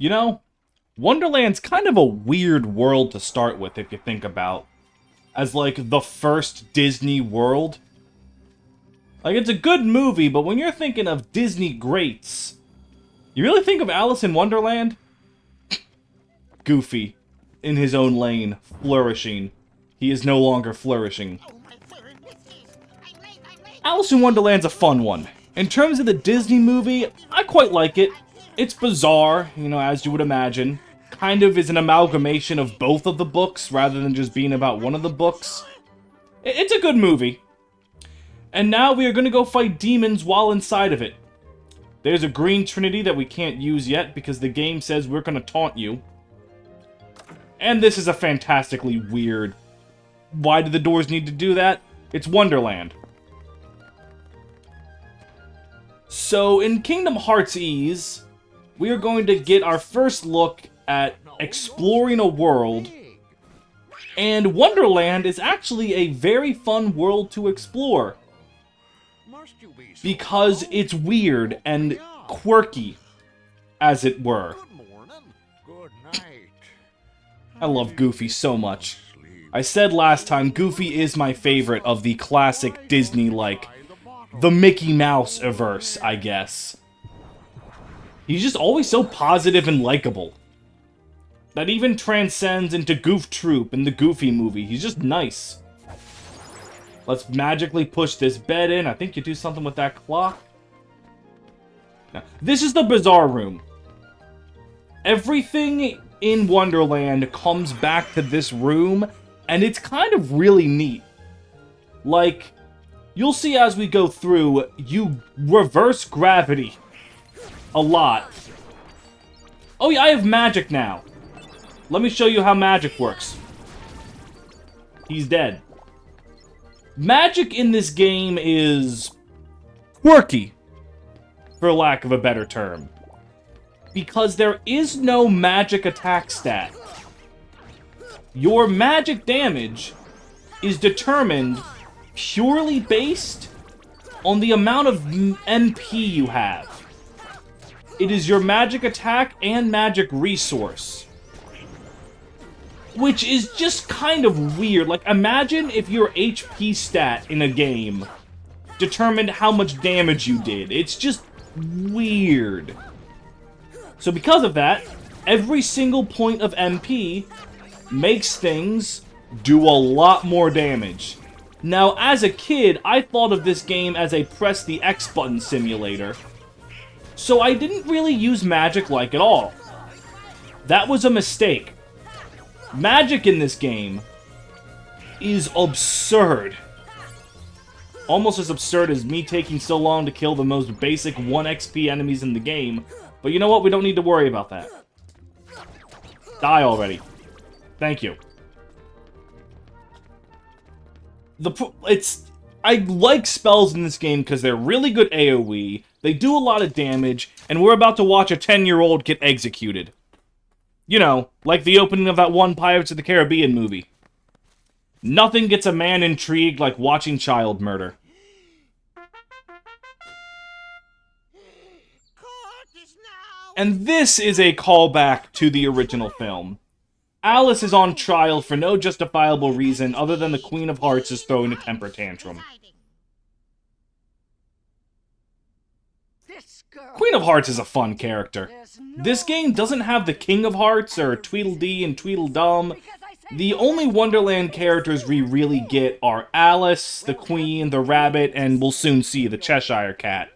You know, Wonderland's kind of a weird world to start with if you think about. As, like, the first Disney world. Like, it's a good movie, but when you're thinking of Disney greats, you really think of Alice in Wonderland? Goofy. In his own lane. Flourishing. He is no longer flourishing. Alice in Wonderland's a fun one. In terms of the Disney movie, I quite like it. It's bizarre, you know, as you would imagine. Kind of is an amalgamation of both of the books, rather than just being about one of the books. It's a good movie. And now we are going to go fight demons while inside of it. There's a green trinity that we can't use yet because the game says we're going to taunt you. And this is a fantastically weird... Why do the doors need to do that? It's Wonderland. So, in Kingdom Hearts Ease, we are going to get our first look at exploring a world. And Wonderland is actually a very fun world to explore. Because it's weird and quirky, as it were. I love Goofy so much. I said last time, Goofy is my favorite of the classic Disney, like, the Mickey Mouse-averse, I guess. He's just always so positive and likable. That even transcends into Goof Troop in the Goofy movie. He's just nice. Let's magically push this bed in. I think you do something with that clock. Now, this is the bizarre room. Everything in Wonderland comes back to this room, and it's kind of really neat. Like, you'll see as we go through, you reverse gravity a lot. Oh yeah, I have magic now. Let me show you how magic works. He's dead. Magic in this game is quirky, for lack of a better term. Because there is no magic attack stat. Your magic damage is determined purely based on the amount of MP you have. It is your magic attack and magic resource. Which is just kind of weird. Like, imagine if your HP stat in a game determined how much damage you did. It's just weird. So because of that, every single point of MP makes things do a lot more damage. Now, as a kid, I thought of this game as a press the X button simulator. So I didn't really use magic like at all. That was a mistake. Magic in this game is absurd. Almost as absurd as me taking so long to kill the most basic 1 XP enemies in the game. But you know what? We don't need to worry about that. Die already. Thank you. I like spells in this game because they're really good AoE, they do a lot of damage, and we're about to watch a 10-year-old get executed. You know, like the opening of that one Pirates of the Caribbean movie. Nothing gets a man intrigued like watching child murder. And this is a callback to the original film. Alice is on trial for no justifiable reason other than the Queen of Hearts is throwing a temper tantrum. Queen of Hearts is a fun character. This game doesn't have the King of Hearts or Tweedledee and Tweedledum. The only Wonderland characters we really get are Alice, the Queen, the Rabbit, and we'll soon see the Cheshire Cat.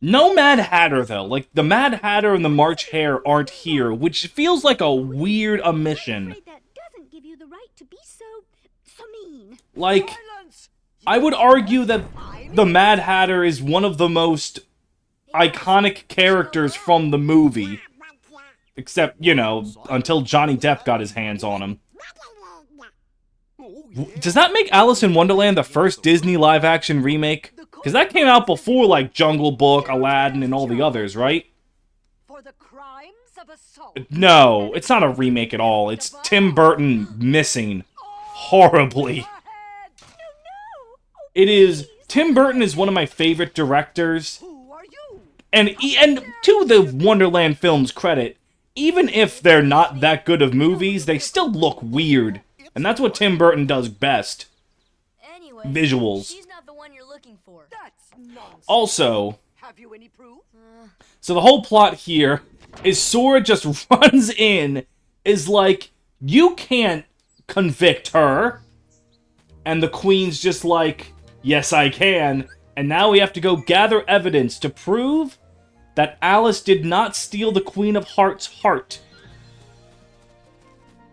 No Mad Hatter, though. Like, the Mad Hatter and the March Hare aren't here, which feels like a weird omission. Like, I would argue that the Mad Hatter is one of the most iconic characters from the movie. Except, you know, until Johnny Depp got his hands on him. Does that make Alice in Wonderland the first Disney live-action remake? Because that came out before, like, Jungle Book, Aladdin, and all the others, right? No, it's not a remake at all. It's Tim Burton missing horribly. It is... Tim Burton is one of my favorite directors. And to the Wonderland film's credit, even if they're not that good of movies, they still look weird. And that's what Tim Burton does best. Anyway, Visuals. she's not the one you're looking for. That's nonsense. Also, Have you any proof? so the whole plot here is Sora just runs in, is like, you can't convict her. And the Queen's just like, yes, I can. And now we have to go gather evidence to prove that Alice did not steal the Queen of Hearts' heart.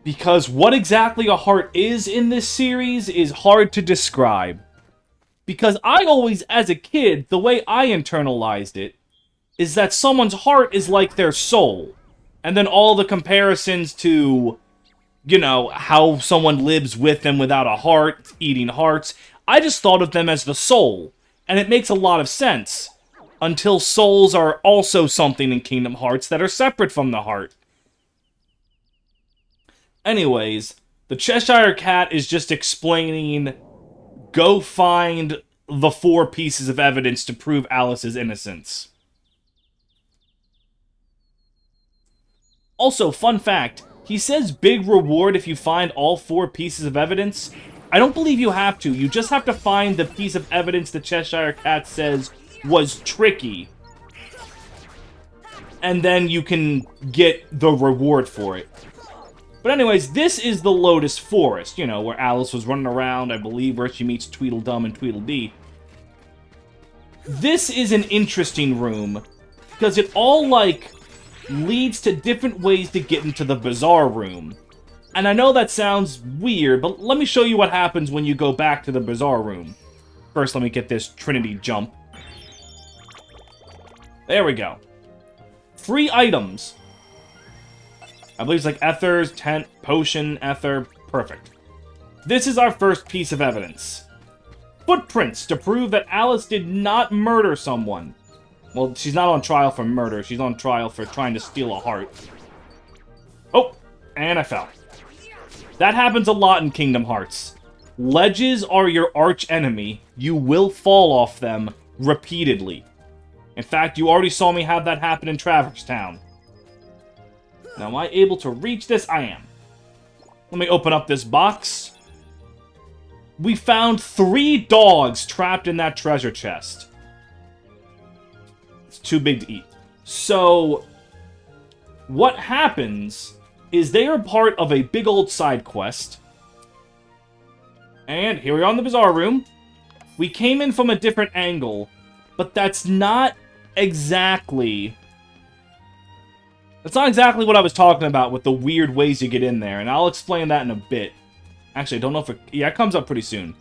Because what exactly a heart is in this series is hard to describe. Because I always, as a kid, the way I internalized it, is that someone's heart is like their soul. And then all the comparisons to, you know, how someone lives with and without a heart, eating hearts, I just thought of them as the soul. And it makes a lot of sense. Until souls are also something in Kingdom Hearts that are separate from the heart. Anyways, the Cheshire Cat is just explaining, go find the 4 pieces of evidence to prove Alice's innocence. Also, fun fact, he says big reward if you find all 4 pieces of evidence. I don't believe you have to. You just have to find the piece of evidence the Cheshire Cat says was tricky. And then you can get the reward for it. But anyways, this is the Lotus Forest, you know, where Alice was running around, I believe, where she meets Tweedledum and Tweedledee. This is an interesting room, because it all, like, leads to different ways to get into the Bazaar Room. And I know that sounds weird, but let me show you what happens when you go back to the Bazaar Room. First, let me get this Trinity jump. There we go. Free items. I believe it's like ethers, tent, potion, ether. Perfect. This is our first piece of evidence. Footprints to prove that Alice did not murder someone. Well, she's not on trial for murder. She's on trial for trying to steal a heart. Oh, and I fell. That happens a lot in Kingdom Hearts. Ledges are your arch enemy. You will fall off them repeatedly. In fact, you already saw me have that happen in Traverse Town. Now, am I able to reach this? I am. Let me open up this box. We found 3 dogs trapped in that treasure chest. It's too big to eat. So, what happens is they are part of a big old side quest. And here we are in the Bazaar Room. We came in from a different angle, but that's not exactly... That's not exactly what I was talking about with the weird ways you get in there, and I'll explain that in a bit. Actually, I don't know if it... Yeah, it comes up pretty soon.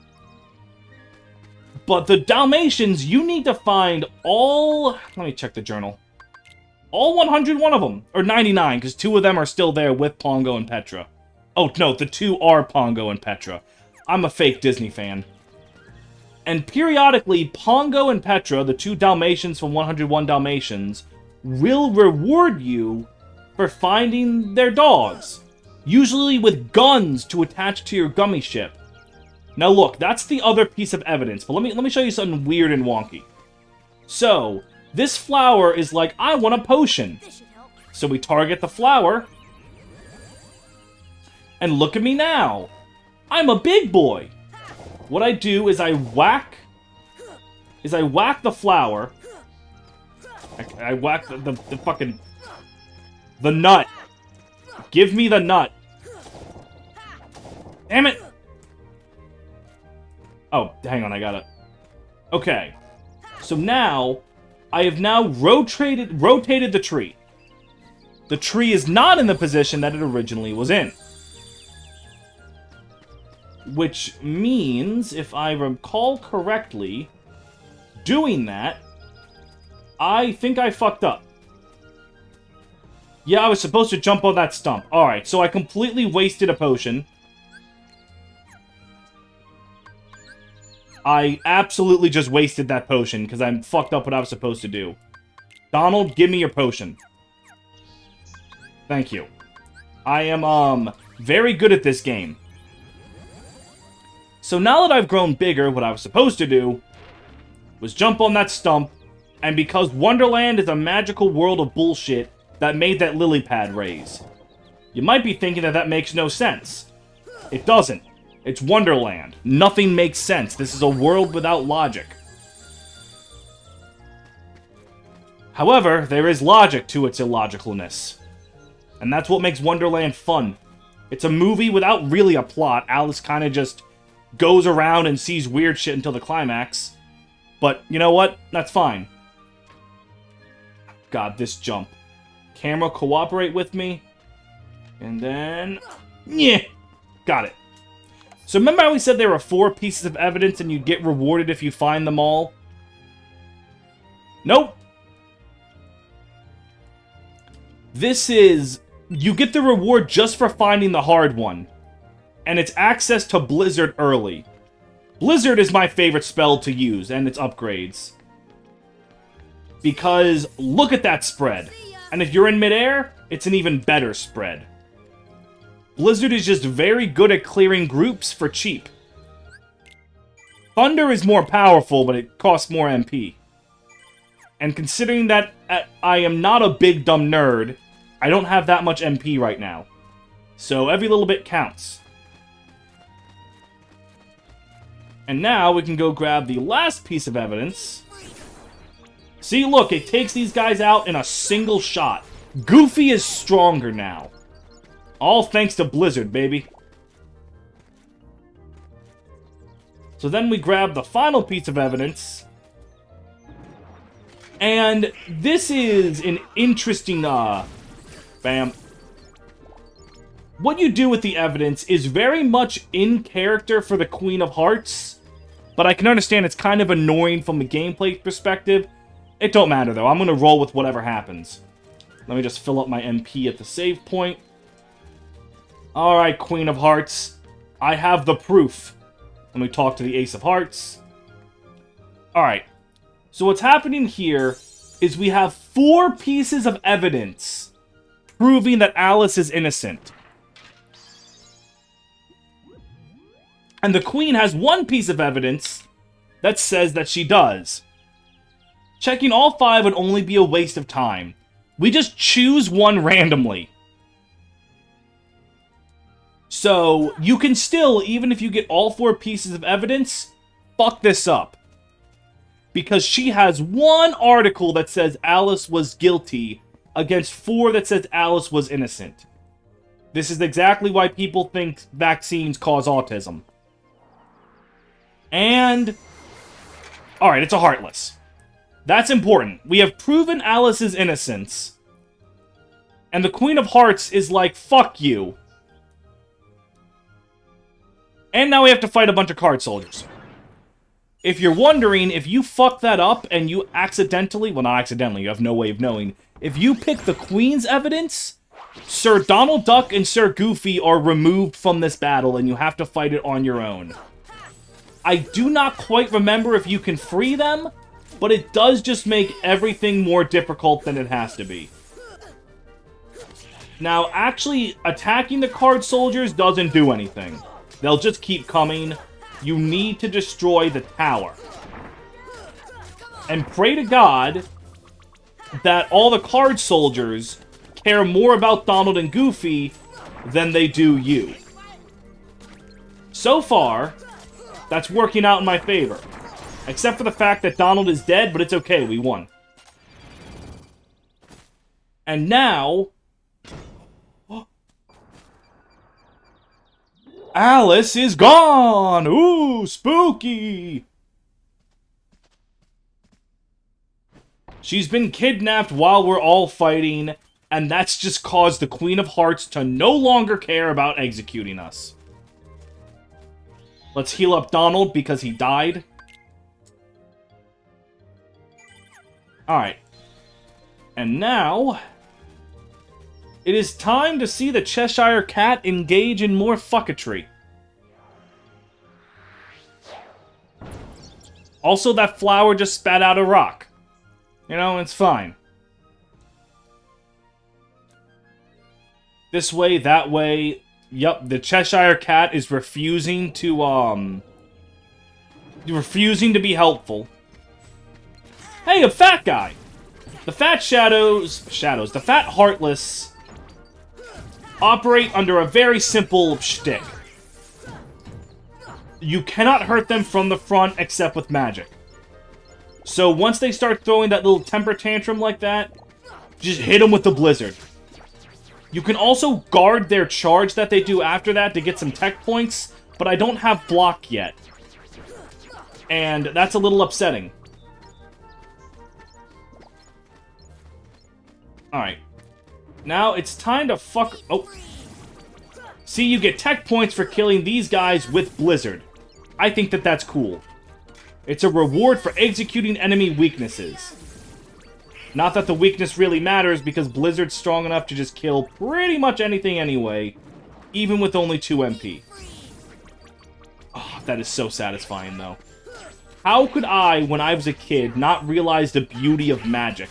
But the Dalmatians, you need to find all... Let me check the journal. All 101 of them. Or 99, because 2 of them are still there with Pongo and Petra. Oh, no, the 2 are Pongo and Petra. I'm a fake Disney fan. And periodically, Pongo and Petra, the 2 Dalmatians from 101 Dalmatians, will reward you for finding their dogs. Usually with guns to attach to your gummy ship. Now look, that's the other piece of evidence, but let me show you something weird and wonky. So, this flower is like, I want a potion. So we target the flower. And look at me now. I'm a big boy. What I do is I whack the flower. I whack the fucking... The nut. Give me the nut. Damn it! Oh, hang on, I got it. Okay. So now, I have now rotated the tree. The tree is not in the position that it originally was in. Which means, if I recall correctly, doing that, I think I fucked up. Yeah, I was supposed to jump on that stump. Alright, so I completely wasted a potion. I absolutely just wasted that potion, because I fucked up what I was supposed to do. Donald, give me your potion. Thank you. I am, very good at this game. So now that I've grown bigger, what I was supposed to do was jump on that stump, and because Wonderland is a magical world of bullshit, that made that lily pad raise. You might be thinking that that makes no sense. It doesn't. It's Wonderland. Nothing makes sense. This is a world without logic. However, there is logic to its illogicalness. And that's what makes Wonderland fun. It's a movie without really a plot. Alice kind of just goes around and sees weird shit until the climax. But, you know what? That's fine. God, this jump. Camera, cooperate with me. And then... yeah, got it. So remember how we said there were 4 pieces of evidence and you'd get rewarded if you find them all? Nope. This is... you get the reward just for finding the hard one. And it's access to Blizzard early. Blizzard is my favorite spell to use, and its upgrades. Because look at that spread. And if you're in midair, it's an even better spread. Blizzard is just very good at clearing groups for cheap. Thunder is more powerful, but it costs more MP. And considering that I am not a big dumb nerd, I don't have that much MP right now. So every little bit counts. And now we can go grab the last piece of evidence. See, look, it takes these guys out in a single shot. Goofy is stronger now. All thanks to Blizzard, baby. So then we grab the final piece of evidence. And this is an interesting, bam. What you do with the evidence is very much in character for the Queen of Hearts. But I can understand it's kind of annoying from a gameplay perspective. It don't matter, though. I'm going to roll with whatever happens. Let me just fill up my MP at the save point. Alright, Queen of Hearts. I have the proof. Let me talk to the Ace of Hearts. Alright. So what's happening here is we have 4 pieces of evidence proving that Alice is innocent. And the Queen has 1 piece of evidence that says that she does. Checking all 5 would only be a waste of time. We just choose one randomly. So, you can still, even if you get all 4 pieces of evidence, fuck this up. Because she has 1 article that says Alice was guilty against 4 that says Alice was innocent. This is exactly why people think vaccines cause autism. And... alright, it's a Heartless. That's important. We have proven Alice's innocence. And the Queen of Hearts is like, fuck you. And now we have to fight a bunch of card soldiers. If you're wondering, if you fuck that up and you accidentally... well, not accidentally, you have no way of knowing. If you pick the Queen's evidence, Sir Donald Duck and Sir Goofy are removed from this battle and you have to fight it on your own. I do not quite remember if you can free them, but it does just make everything more difficult than it has to be. Now, actually, attacking the card soldiers doesn't do anything. They'll just keep coming. You need to destroy the tower. And pray to God that all the card soldiers care more about Donald and Goofy than they do you. So far, that's working out in my favor. Except for the fact that Donald is dead, but it's okay, we won. And now... Alice is gone! Ooh, spooky! She's been kidnapped while we're all fighting, and that's just caused the Queen of Hearts to no longer care about executing us. Let's heal up Donald because he died. Alright. And now... it is time to see the Cheshire Cat engage in more fucketry. Also, that flower just spat out a rock. You know, it's fine. This way, that way. Yup, the Cheshire Cat is refusing to, refusing to be helpful. Hey, a fat guy! The fat the fat Heartless operate under a very simple shtick. You cannot hurt them from the front except with magic. So once they start throwing that little temper tantrum like that, just hit them with the blizzard. You can also guard their charge that they do after that to get some tech points, but I don't have block yet. And that's a little upsetting. Alright. Now it's time to fuck... Oh. See, you get tech points for killing these guys with blizzard. I think that that's cool. It's a reward for executing enemy weaknesses. Not that the weakness really matters, because Blizzard's strong enough to just kill pretty much anything anyway, even with only 2 MP. Oh, that is so satisfying, though. How could I, when I was a kid, not realize the beauty of magic?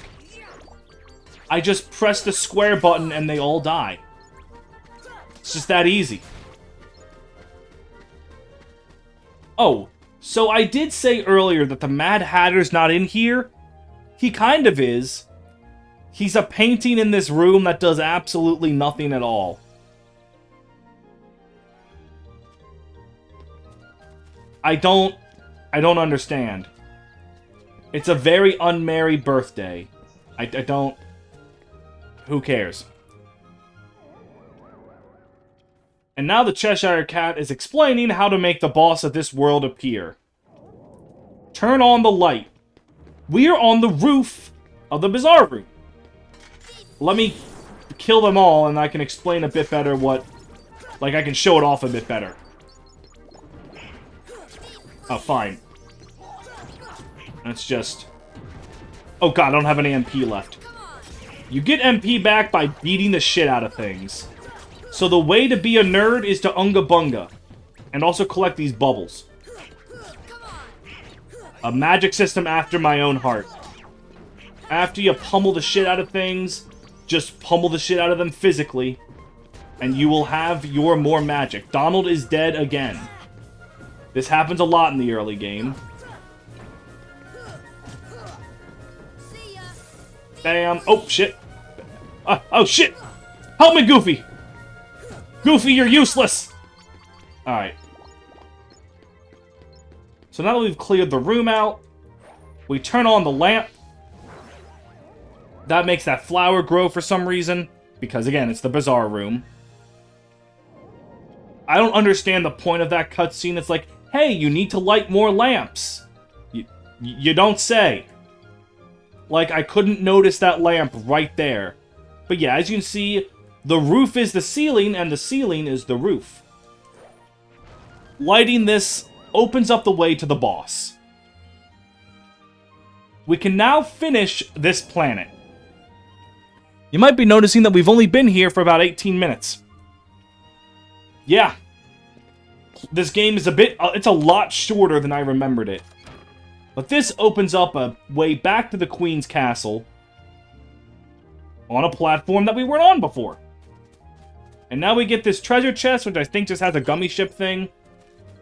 I just press the square button and they all die. It's just that easy. Oh, so I did say earlier that the Mad Hatter's not in here. He kind of is. He's a painting in this room that does absolutely nothing at all. I don't understand. It's a very unmerry birthday. I don't... Who cares? And now the Cheshire Cat is explaining how to make the boss of this world appear. Turn on the light. We are on the roof of the Bazaar Room. Let me kill them all and I can explain a bit better what... Like, I can show it off a bit better. Oh, fine. That's just... Oh god, I don't have any MP left. You get MP back by beating the shit out of things. So the way to be a nerd is to Unga Bunga. And also collect these bubbles. A magic system after my own heart. After you pummel the shit out of things, just pummel the shit out of them physically. And you will have your more magic. Donald is dead again. This happens a lot in the early game. Bam. Oh, shit. Oh, shit. Help me, Goofy. Goofy, you're useless. Alright. So now that we've cleared the room out, we turn on the lamp. That makes that flower grow for some reason. Because, again, it's the Bazaar Room. I don't understand the point of that cutscene. It's like, hey, you need to light more lamps. You don't say. Like, I couldn't notice that lamp right there. But yeah, as you can see, the roof is the ceiling, and the ceiling is the roof. Lighting this opens up the way to the boss. We can now finish this planet. You might be noticing that we've only been here for about 18 minutes. Yeah. This game is it's a lot shorter than I remembered it. But this opens up a way back to the Queen's Castle on a platform that we weren't on before. And now we get this treasure chest, which I think just has a gummy ship thing.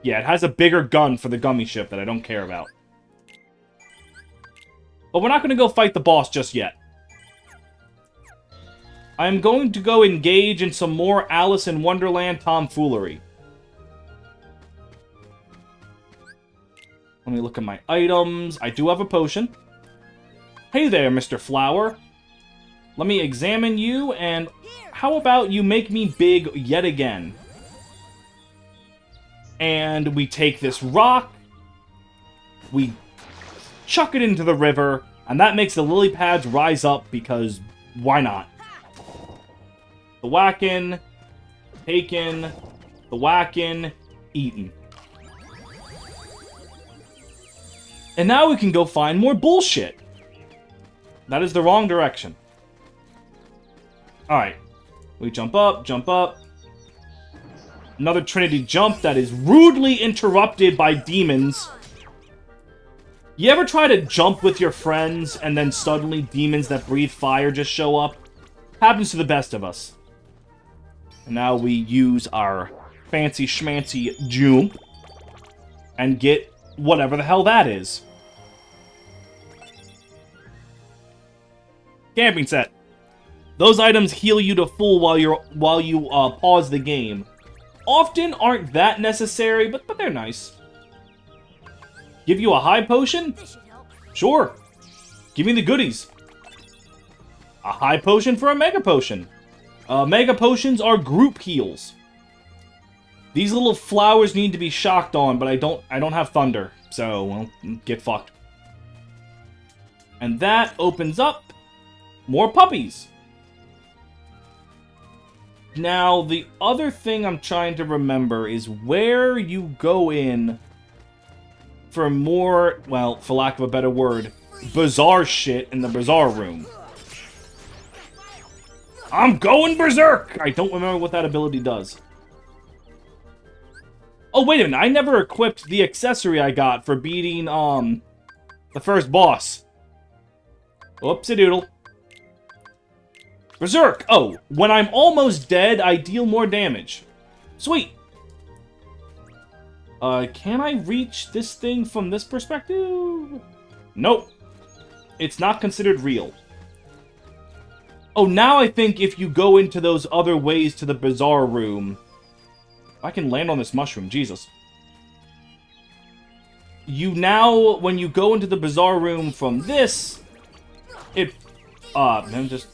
Yeah, it has a bigger gun for the gummy ship that I don't care about. But we're not going to go fight the boss just yet. I'm going to go engage in some more Alice in Wonderland tomfoolery. Let me look at my items. I do have a potion. Hey there, Mr. Flower. Let me examine you, and how about you make me big yet again? And we take this rock, we chuck it into the river, and that makes the lily pads rise up because why not? The whackin', taken, the whackin', eaten. And now we can go find more bullshit. That is the wrong direction. Alright. We jump up, jump up. Another Trinity jump that is rudely interrupted by demons. You ever try to jump with your friends and then suddenly demons that breathe fire just show up? Happens to the best of us. And now we use our fancy schmancy jump and get whatever the hell that is. Camping set. Those items heal you to full while you pause the game. Often aren't that necessary, but they're nice. Give you a high potion? This should help. Sure. Give me the goodies. A high potion for a mega potion. Mega potions are group heals. These little flowers need to be shocked on, but I don't have thunder, so well, get fucked. And that opens up more puppies. Now, the other thing I'm trying to remember is where you go in for more, well, for lack of a better word, bizarre shit in the bizarre room. I'm going berserk! I don't remember what that ability does. Oh, wait a minute. I never equipped the accessory I got for beating, the first boss. Oopsie-doodle. Berserk! Oh, when I'm almost dead, I deal more damage. Sweet. Can I reach this thing from this perspective? Nope. It's not considered real. Oh, now I think if you go into those other ways to the bizarre room... I can land on this mushroom, Jesus. You now, when you go into the bizarre room from this... It... man, just...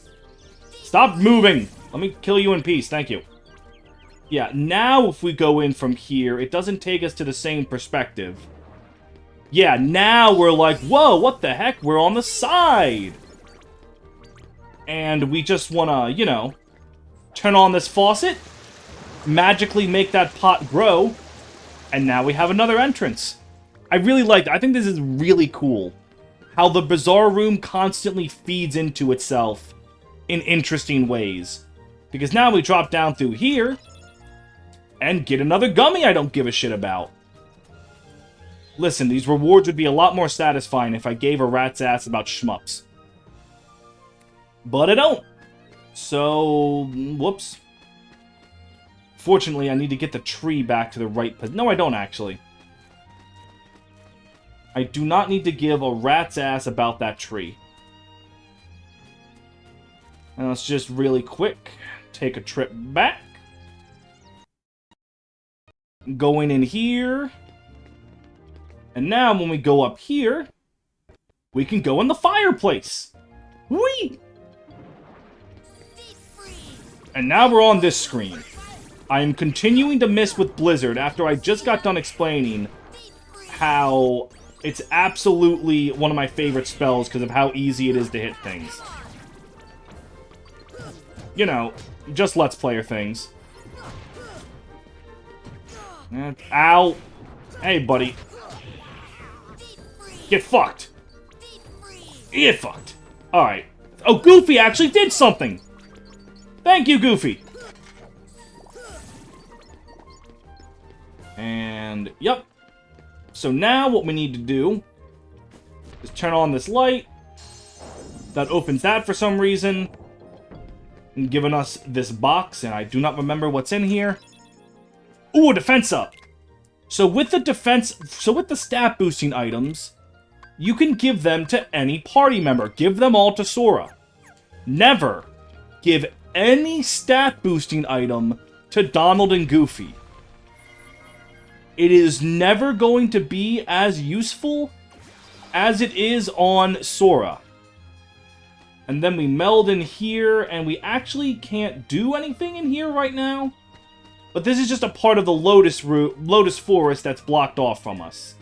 Stop moving! Let me kill you in peace, thank you. Yeah, now if we go in from here, it doesn't take us to the same perspective. Yeah, now we're like, whoa, what the heck? We're on the side! And we just wanna, you know, turn on this faucet, magically make that pot grow, and now we have another entrance. I really like that. I think this is really cool. How the bizarre room constantly feeds into itself in interesting ways. Because now we drop down through here, and get another gummy I don't give a shit about. Listen, these rewards would be a lot more satisfying if I gave a rat's ass about shmups. But I don't. So, whoops. Fortunately, I need to get the tree back to the right position. No, I don't, actually. I do not need to give a rat's ass about that tree. And let's just really quick take a trip back. Going in here. And now when we go up here, we can go in the fireplace. Whee! And now we're on this screen. I am continuing to miss with Blizzard after I just got done explaining how it's absolutely one of my favorite spells because of how easy it is to hit things. You know, just Let's Player things. Ow! Hey, buddy. Get fucked! Get fucked! Alright. Oh, Goofy actually did something! Thank you, Goofy! And, yep. So now what we need to do is turn on this light. That opens that for some reason. And giving us this box, and I do not remember what's in here. Ooh, a defense up! So with the stat boosting items, you can give them to any party member. Give them all to Sora. Never give any stat boosting item to Donald and Goofy. It is never going to be as useful as it is on Sora. And then we meld in here, and we actually can't do anything in here right now. But this is just a part of the Lotus Forest that's blocked off from us.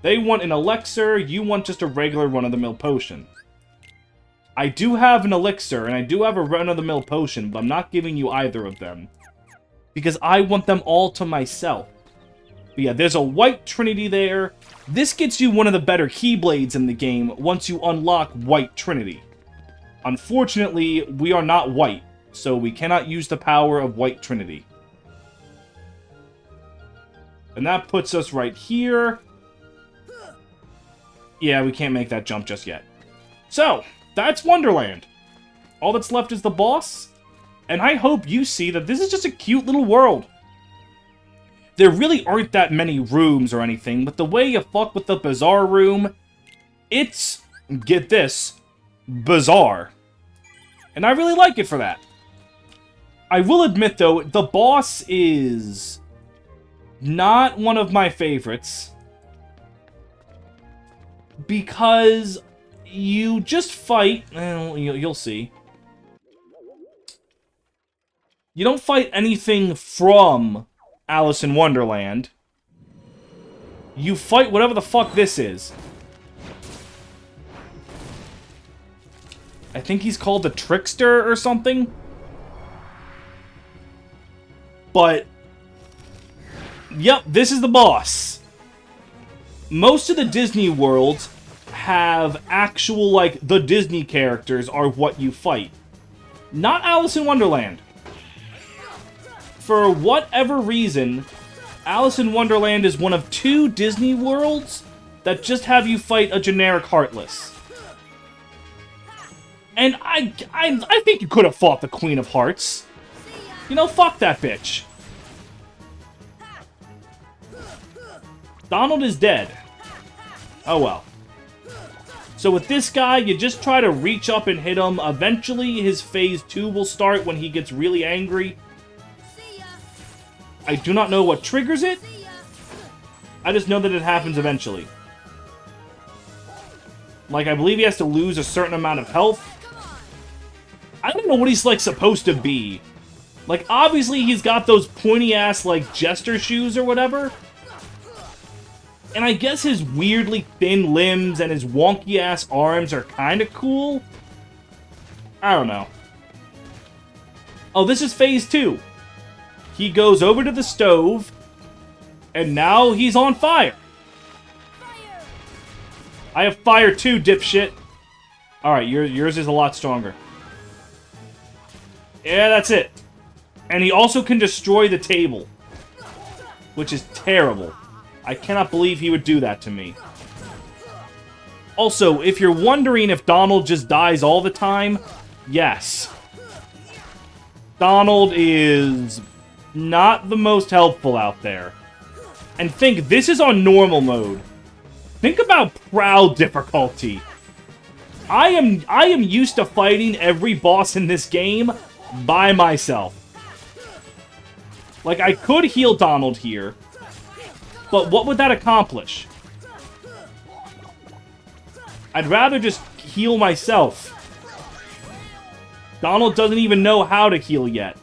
They want an elixir, you want just a regular run-of-the-mill potion. I do have an elixir, and I do have a run-of-the-mill potion, but I'm not giving you either of them. Because I want them all to myself. But yeah, there's a white Trinity there. This gets you one of the better Keyblades in the game once you unlock White Trinity. Unfortunately, we are not white, so we cannot use the power of White Trinity. And that puts us right here. Yeah, we can't make that jump just yet. So, that's Wonderland. All that's left is the boss. And I hope you see that this is just a cute little world. There really aren't that many rooms or anything, but the way you fuck with the bizarre room, it's, get this, bizarre. And I really like it for that. I will admit, though, the boss is not one of my favorites. Because you just fight... Well, you'll see. You don't fight anything from Alice in Wonderland. You fight whatever the fuck this is. I think he's called the Trickster or something. But, yep, this is the boss. Most of the Disney worlds have actual, like, the Disney characters are what you fight. Not Alice in Wonderland. For whatever reason, Alice in Wonderland is one of 2 Disney worlds that just have you fight a generic Heartless. And I think you could have fought the Queen of Hearts. You know, fuck that bitch. Donald is dead. Oh well. So with this guy, you just try to reach up and hit him. Eventually, his phase 2 will start when he gets really angry. I do not know what triggers it. I just know that it happens eventually. Like, I believe he has to lose a certain amount of health. I don't know what he's, like, supposed to be. Like, obviously he's got those pointy-ass, like, jester shoes or whatever. And I guess his weirdly thin limbs and his wonky-ass arms are kind of cool. I don't know. Oh, this is phase 2. He goes over to the stove, and now he's on fire. I have fire too, dipshit. Alright, yours is a lot stronger. Yeah, that's it. And he also can destroy the table. Which is terrible. I cannot believe he would do that to me. Also, if you're wondering if Donald just dies all the time, yes. Donald is not the most helpful out there. And think, this is on normal mode. Think about Proud difficulty. I am used to fighting every boss in this game by myself. Like, I could heal Donald here, but what would that accomplish? I'd rather just heal myself. Donald doesn't even know how to heal yet.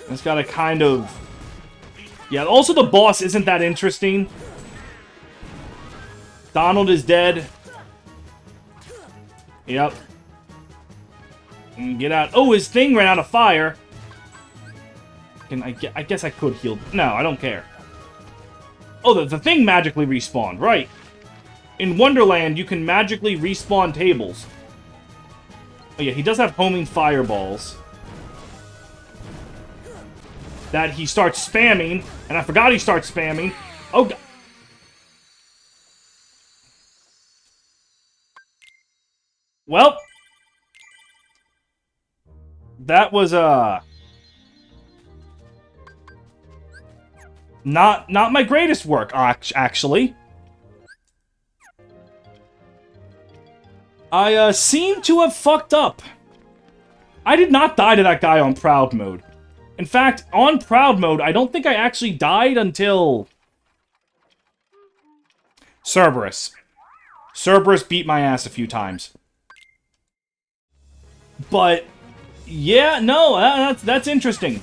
It's gotta kind of... Yeah, also the boss isn't that interesting. Donald is dead. Yep. And get out. Oh, his thing ran out of fire. I guess I could heal. No, I don't care. Oh, the thing magically respawned. Right. In Wonderland, you can magically respawn tables. Oh, yeah, he does have homing fireballs that he starts spamming, and I forgot he starts spamming. Oh, God. Well, that was, not my greatest work, actually. I, seem to have fucked up. I did not die to that guy on Proud mode. In fact, on Proud mode, I don't think I actually died until... Cerberus. Cerberus beat my ass a few times. But, yeah, no, that's interesting.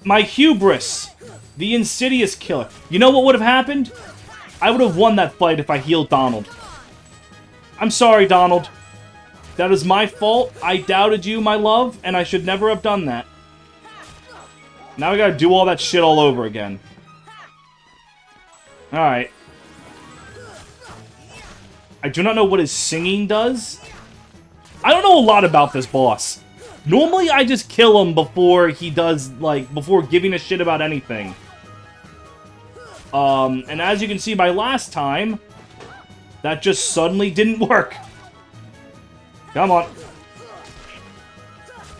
My Hubris, the insidious killer. You know what would have happened? I would have won that fight if I healed Donald. I'm sorry, Donald. That is my fault. I doubted you, my love, and I should never have done that. Now I gotta do all that shit all over again. Alright. I do not know what his singing does. I don't know a lot about this boss. Normally, I just kill him before he does, like, before giving a shit about anything. And as you can see by last time, that just suddenly didn't work. Come on.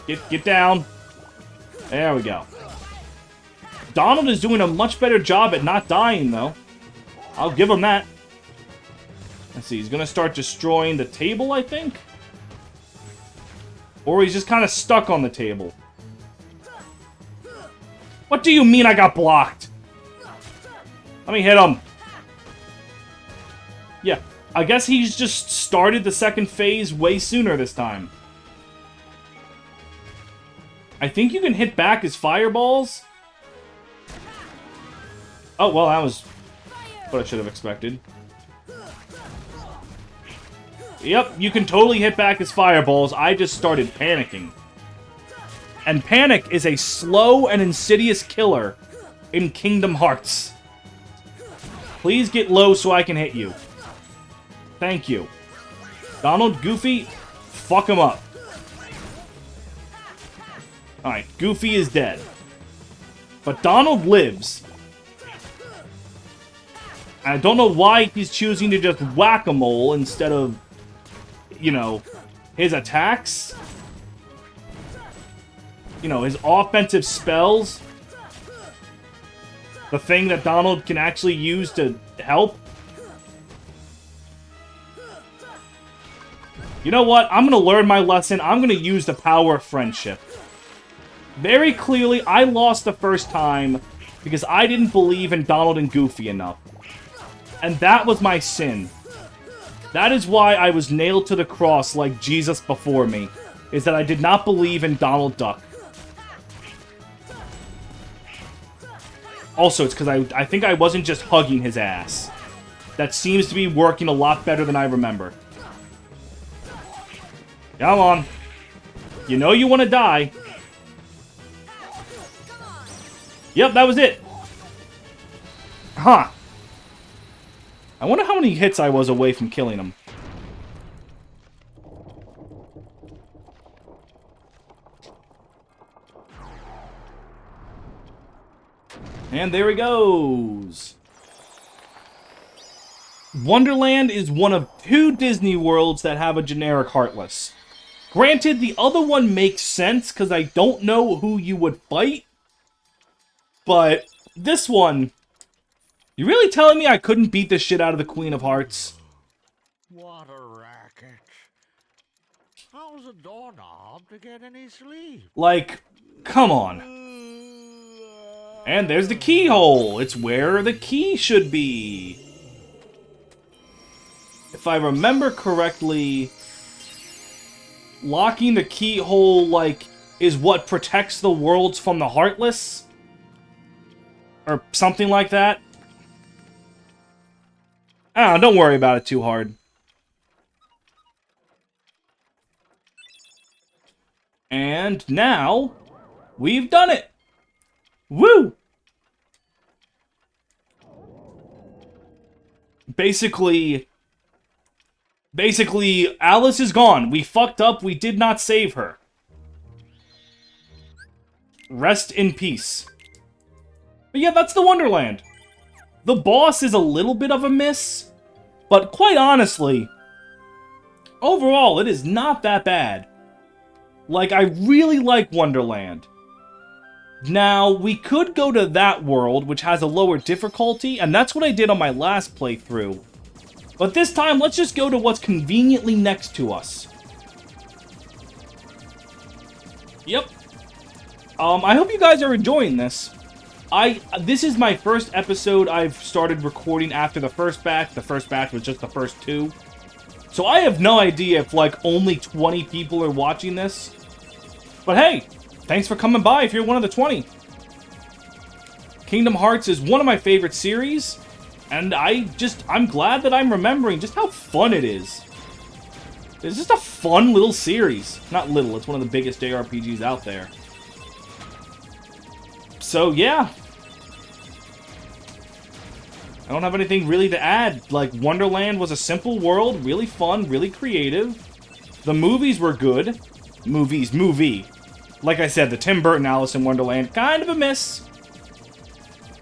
Get down. There we go. Donald is doing a much better job at not dying, though. I'll give him that. Let's see, he's gonna start destroying the table, I think? Or he's just kind of stuck on the table. What do you mean I got blocked? Let me hit him. Yeah, I guess he's just started the second phase way sooner this time. I think you can hit back his fireballs. Oh, well, that was what I should have expected. Yep, you can totally hit back his fireballs. I just started panicking. And panic is a slow and insidious killer in Kingdom Hearts. Please get low so I can hit you. Thank you. Donald, Goofy, fuck him up. Alright, Goofy is dead. But Donald lives. I don't know why he's choosing to just whack-a-mole instead of, you know, his attacks. You know, his offensive spells. The thing that Donald can actually use to help. You know what? I'm going to learn my lesson. I'm going to use the power of friendship. Very clearly, I lost the first time because I didn't believe in Donald and Goofy enough. And that was my sin. That is why I was nailed to the cross like Jesus before me, is that I did not believe in Donald Duck. Also, it's because I think I wasn't just hugging his ass. That seems to be working a lot better than I remember. Come on. You know you want to die. Yep, that was it. Huh. I wonder how many hits I was away from killing him. And there he goes. Wonderland is one of 2 Disney worlds that have a generic Heartless. Granted, the other one makes sense because I don't know who you would fight. But this one, you really telling me I couldn't beat the shit out of the Queen of Hearts? What a racket. How's a doorknob to get any sleep? Like, come on. And there's the keyhole. It's where the key should be. If I remember correctly, locking the keyhole, like, is what protects the worlds from the Heartless? Or something like that. Ah, don't worry about it too hard. And now, we've done it! Woo! Basically, Alice is gone. We fucked up. We did not save her. Rest in peace. But yeah, that's the Wonderland. The boss is a little bit of a miss, but quite honestly, overall, it is not that bad. Like, I really like Wonderland. Now, we could go to that world, which has a lower difficulty, and that's what I did on my last playthrough. But this time, let's just go to what's conveniently next to us. Yep. I hope you guys are enjoying this. This is my first episode I've started recording after the first batch. The first batch was just the first 2. So I have no idea if, like, only 20 people are watching this. But hey, thanks for coming by if you're one of the 20. Kingdom Hearts is one of my favorite series, and I'm glad that I'm remembering just how fun it is. It's just a fun little series. Not little, it's one of the biggest JRPGs out there. So, yeah. I don't have anything really to add. Like, Wonderland was a simple world, really fun, really creative. The movies were good. Movie. Like I said, the Tim Burton Alice in Wonderland, kind of a miss.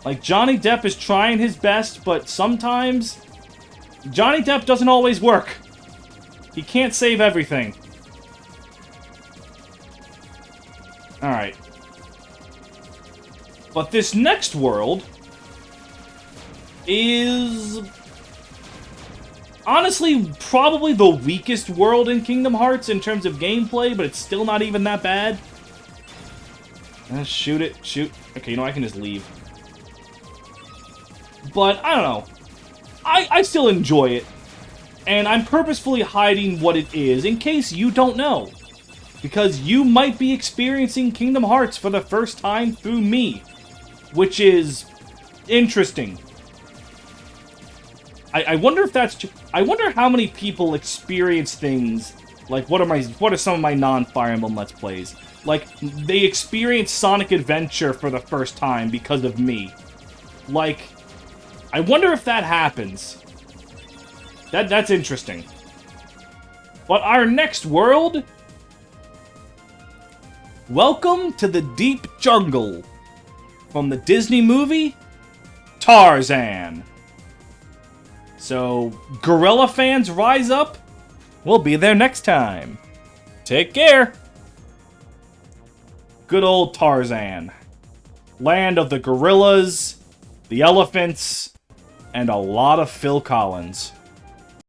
Like, Johnny Depp is trying his best, but sometimes Johnny Depp doesn't always work. He can't save everything. Alright. But this next world is Honestly, probably the weakest world in Kingdom Hearts in terms of gameplay, but it's still not even that bad. Shoot it, shoot. Okay, you know, I can just leave. But, I don't know. I still enjoy it. And I'm purposefully hiding what it is in case you don't know. Because you might be experiencing Kingdom Hearts for the first time through me. Which is interesting. I wonder if that's... I wonder how many people experience things... Like, what are some of my non-Fire Emblem Let's Plays? Like, they experience Sonic Adventure for the first time because of me. Like, I wonder if that happens. That's interesting. But our next world... Welcome to the Deep Jungle. From the Disney movie, Tarzan. So, gorilla fans rise up. We'll be there next time. Take care. Good old Tarzan. Land of the gorillas, the elephants, and a lot of Phil Collins.